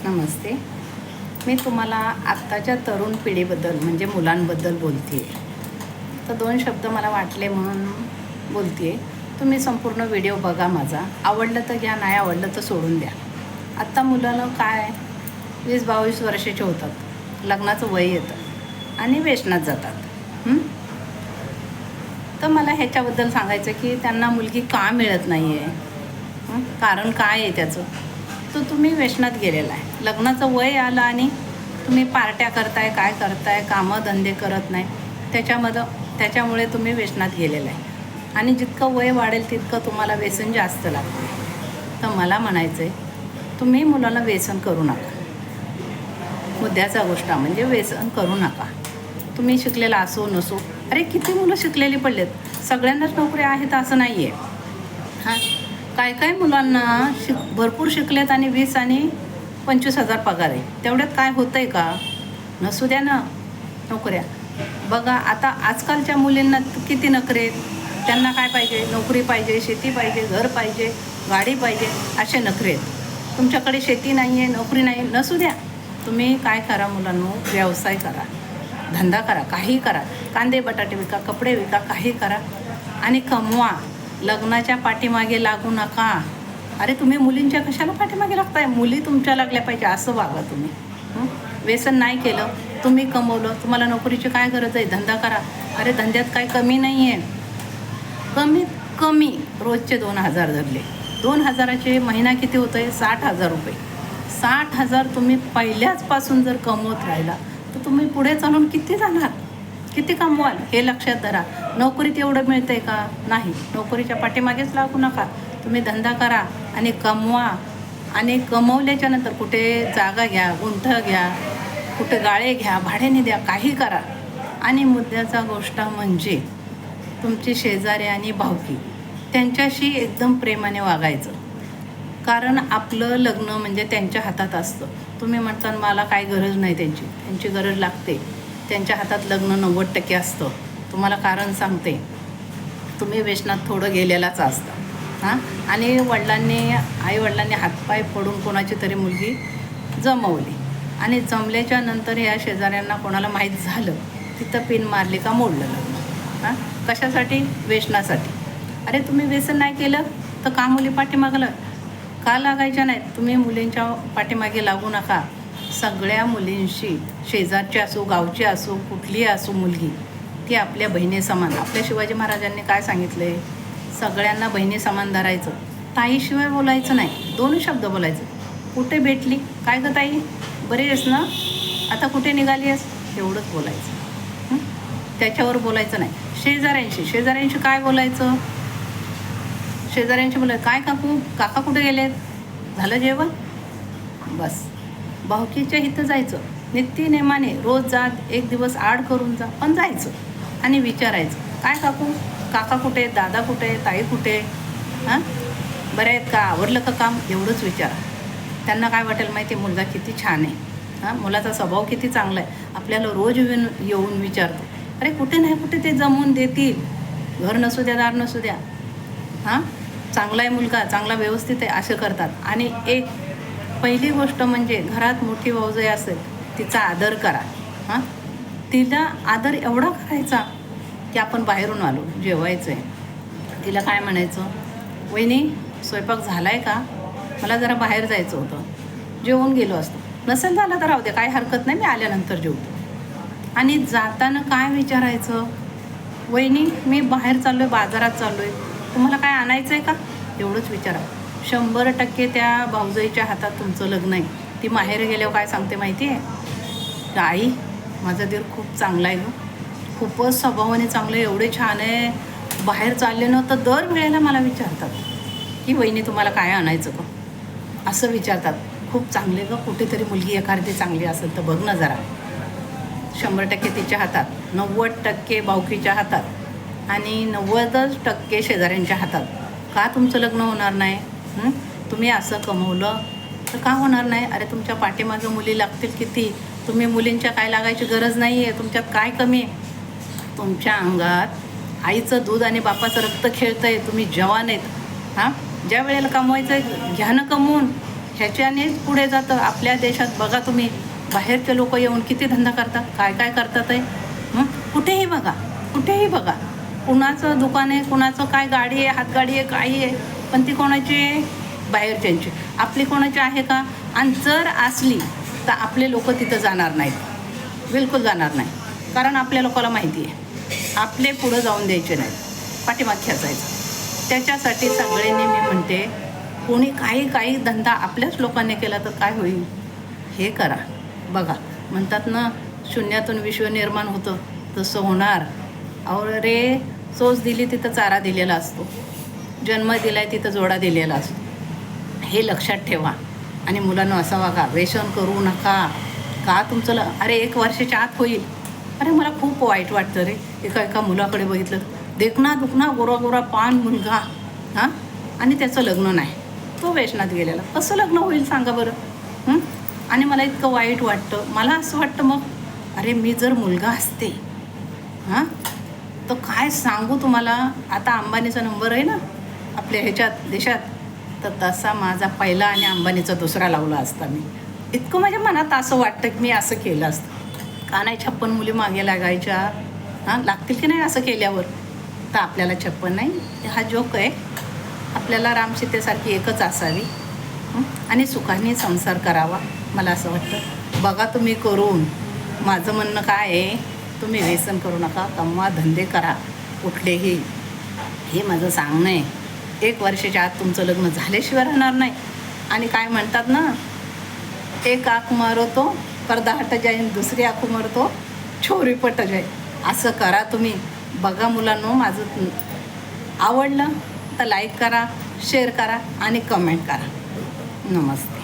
नमस्ते. मी तुम्हाला आत्ताच्या तरुण पिढीबद्दल म्हणजे मुलांबद्दल बोलते आहे. तर 2 शब्द मला वाटले म्हणून बोलते आहे. तुम्ही संपूर्ण व्हिडिओ बघा माझा. आवडलं तर घ्या, नाही आवडलं तर सोडून द्या. आत्ता मुलांना काय 20-22 वर्षाचे होतात, लग्नाचं वय येतं आणि व्यसनात जातात. तर मला ह्याच्याबद्दल सांगायचं की त्यांना मुलगी का मिळत नाही आहे, कारण काय आहे त्याचं. तर तुम्ही व्यसनात गेलेला आहे. लग्नाचं वय आलं आणि तुम्ही पार्ट्या करताय, काय करताय, कामं धंदे करत नाही, त्याच्यामुळे तुम्ही व्यसनात गेलेला आहे. आणि जितकं वय वाढेल तितकं तुम्हाला व्यसन जास्त लागते. तर मला म्हणायचं आहे, तुम्ही मुलाला व्यसन करू नका. मुद्द्याचा गोष्ट म्हणजे व्यसन करू नका. तुम्ही शिकलेला असो नसो, अरे किती मुलं शिकलेली पडलेत, सगळ्यांनाच नोकऱ्या आहेत असं नाही आहे. काय मुलांना भरपूर शिकलेत आणि 20 आणि 25,000 पगार आहे. तेवढ्यात काय होतं आहे का? नसू द्या ना नोकऱ्या. बघा आता आजकालच्या मुलींना किती नखरे आहेत. त्यांना काय पाहिजे? नोकरी पाहिजे, शेती पाहिजे, घर पाहिजे, गाडी पाहिजे, असे नखरे आहेत. तुमच्याकडे शेती नाही आहे, नोकरी नाही, नसू द्या. तुम्ही काय करा मुलांनो, व्यवसाय करा, धंदा करा, काही करा. कांदे बटाटे विका, कपडे विका, काही करा आणि कमवा. लग्नाच्या पाठीमागे लागू नका. अरे तुम्ही मुलींच्या कशाला पाठीमागे लागताय? मुली तुमच्या लागल्या पाहिजे असं वागा तुम्ही. व्यसन नाही केलं, तुम्ही कमवलं, तुम्हाला नोकरीची काय गरज आहे? धंदा करा. अरे धंद्यात काय कमी नाही आहे. कमीत कमी रोजचे 2,000 धरले, 2,000चे महिना किती होतं आहे? 60,000 रुपये. 60,000 तुम्ही पहिल्याचपासून जर कमवत राहिला तर तुम्ही पुढे चालून किती जाणार, किती कमवाल हे लक्षात धरा. नोकरीत एवढं मिळतं आहे का? नाही. नोकरीच्या पाठीमागेच लागू नका. तुम्ही धंदा करा आणि कमवा. आणि कमवल्याच्या नंतर कुठे जागा घ्या, गुंठं घ्या, कुठे गाळे घ्या, भाड्याने द्या, काही करा. आणि मुद्द्याचा गोष्ट म्हणजे तुमचे शेजारी आणि भावकी त्यांच्याशी एकदम प्रेमाने वागायचं. कारण आपलं लग्न म्हणजे त्यांच्या हातात असतं. तुम्ही म्हणता मला काय गरज नाही, त्यांची गरज लागते. त्यांच्या हातात लग्न 90% असतं. तुम्हाला कारण सांगते, तुम्ही व्यसनात थोडं गेलेलाच असतं. आणि आईवडिलांनी हातपाय फोडून कोणाची तरी मुलगी जमवली आणि जमल्याच्या नंतर ह्या शेजाऱ्यांना कोणाला माहीत झालं, तिथं पिन मारली का मोडलं लग्न. कशासाठी? व्यसनासाठी. अरे तुम्ही व्यसन नाही केलं तर का मुली पाठीमागलं का लागायच्या नाहीत? तुम्ही मुलींच्या पाठीमागे लागू नका. सगळ्या मुलींशी, शेजारची असो, गावची असो, कुठलीही असो मुलगी, ती आपल्या बहिणी समान. आपल्या शिवाजी महाराजांनी काय सांगितलं आहे? सगळ्यांना बहिणी समान धरायचं. ताईशिवाय बोलायचं नाही, 2 शब्द बोलायचं. कुठे भेटली, काय गं ताई, बरी आहेस ना, आता कुठे निघाली आहेस, एवढंच बोलायचं. त्याच्यावर बोलायचं नाही. शेजाऱ्यांशी काय बोलायचं? शेजाऱ्यांशी बोलायचं, काय काका कुठे गेलेत, झालं जेवण, बस. भावकीच्या इथं जायचं, नित्यनेमाने रोज जात, 1 दिवस आड करून जा, पण जायचं आणि विचारायचं, काय काका कुठे, दादा कुठे, ताई कुठे, बरे आहेत का, आवरलं का काम, एवढंच विचारा. त्यांना काय वाटेल माहिती आहे? मुलगा किती छान आहे, मुलाचा स्वभाव किती चांगला आहे, आपल्याला रोज येऊन विचारतो. अरे कुठे नाही कुठे ते जमवून देतील. घर नसू द्या, दार नसू द्या, चांगला आहे मुलगा, चांगला व्यवस्थित आहे, असे करतात. आणि एक पहिली गोष्ट म्हणजे घरात मोठी भाऊजाई असेल, तिचा आदर करा. तिला आदर एवढा करायचा की आपण बाहेरून आलो, जेवायचं आहे, तिला काय म्हणायचं, वहिनी स्वयंपाक झाला आहे का, मला जरा बाहेर जायचं होतं, जेवून गेलो असतो, नसेल झालं तर राहू दे, काय हरकत नाही, मी आल्यानंतर जेवतो. आणि जाताना काय विचारायचं, वहिनी मी बाहेर चाललो आहे, बाजारात चाललो आहे, तुम्हाला काय आणायचं आहे का, एवढंच विचारा. 100% त्या भाऊजाईच्या हातात तुमचं लग्न आहे. ती माहेर गेल्यावर काय सांगते माहिती आहे? आई माझा दीर खूप चांगला आहे, खूपच स्वभावाने चांगलं आहे, एवढे छान आहे, बाहेर चालले ना तर दर वेळेला मला विचारतात की वहिनी तुम्हाला काय आणायचं का, असं विचारतात. खूप चांगले गं, कुठेतरी मुलगी एखादी चांगली असेल तर बघ ना जरा. 100% तिच्या हातात, 90% भावकीच्या हातात आणि 90% शेजाऱ्यांच्या हातात. का तुमचं लग्न होणार नाही? तुम्ही असं कमवलं तर का होणार नाही? अरे तुमच्या पाठीमागं मुली लागतील किती. तुम्ही मुलींच्या काय लागायची गरज नाही आहे. तुमच्यात काय कमी आहे? तुमच्या अंगात आईचं दूध आणि बापाचं रक्त खेळतं आहे. तुम्ही जवान आहेत. ज्या वेळेला कमवायचं आहे घ्या ना कमवून. ह्याच्यानेच पुढे जातं. आपल्या देशात बघा तुम्ही, बाहेरचे लोक येऊन किती धंदा करतात, काय काय करतात आहे. कुठेही बघा, कुठेही बघा, कुणाचं दुकान आहे, कुणाचं काय गाडी आहे, हातगाडी आहे, काही आहे, पण ती कोणाची आहे? बाहेरच्यांची. आपली कोणाची आहे का? आणि जर असली तर आपले लोक तिथं जाणार नाहीत, बिलकुल जाणार नाही. कारण आपल्या लोकांना माहिती आहे आपले पुढं जाऊन द्यायचे नाहीत, पाठीमाग खेचायचं. त्याच्यासाठी सगळ्यांनी मी म्हणते, कोणी काही धंदा आपल्याच लोकांनी केला तर काय होईल हे करा. बघा, म्हणतात ना, शून्यातून विश्व निर्माण होतं, तसं होणार. रे चोच दिली तिथं चारा दिलेला असतो, जन्म दिला आहे तिथं जोडा दिलेला असतो. हे लक्षात ठेवा. आणि मुलांना असं वागा, व्यसन करू नका. का तुमचं अरे 1 वर्षाच्या आत होईल. अरे मला खूप वाईट वाटतं रे, एका मुलाकडे बघितलं, देखना दुखना गोरा गोरा पान मुलगा, हां, आणि त्याचं लग्न नाही, तो व्यसनात गेलेला. कसं लग्न होईल सांगा बरं. आणि मला इतकं वाईट वाटतं. मला असं वाटतं, मग अरे मी जर मुलगा असते हां, तर काय सांगू तुम्हाला. आता अंबानीचा नंबर आहे ना आपल्या ह्याच्यात देशात, तर तसा माझा पहिला आणि अंबानीचा दुसरा लावला असता मी. इतकं माझ्या मनात असं वाटतं की मी असं केलं असतं. का नाही 56 मुली मागे लागायच्या, हां, लागतील की नाही असं केल्यावर. तर आपल्याला 56 नाही, हा जोक आहे. आपल्याला रामसीतेसारखी एकच असावी आणि सुखाने संसार करावा, मला असं वाटतं. बघा तुम्ही करून. माझं म्हणणं काय आहे, तुम्ही व्यसन करू नका, कमवा, धंदे करा कुठलेही. हे माझं सांगणं आहे. 1 वर्षाच्या आत तुमचं लग्न झाल्याशिवाय राहणार नाही. आणि काय म्हणतात ना, एक आँख मारो तो पर्दा हट जाईन, दुसरी आँख मारतो छोरी पट जाई. असं करा तुम्ही. बघा मुलांनो, माझं आवडलं तर लाईक करा, शेअर करा आणि कमेंट करा. नमस्ते.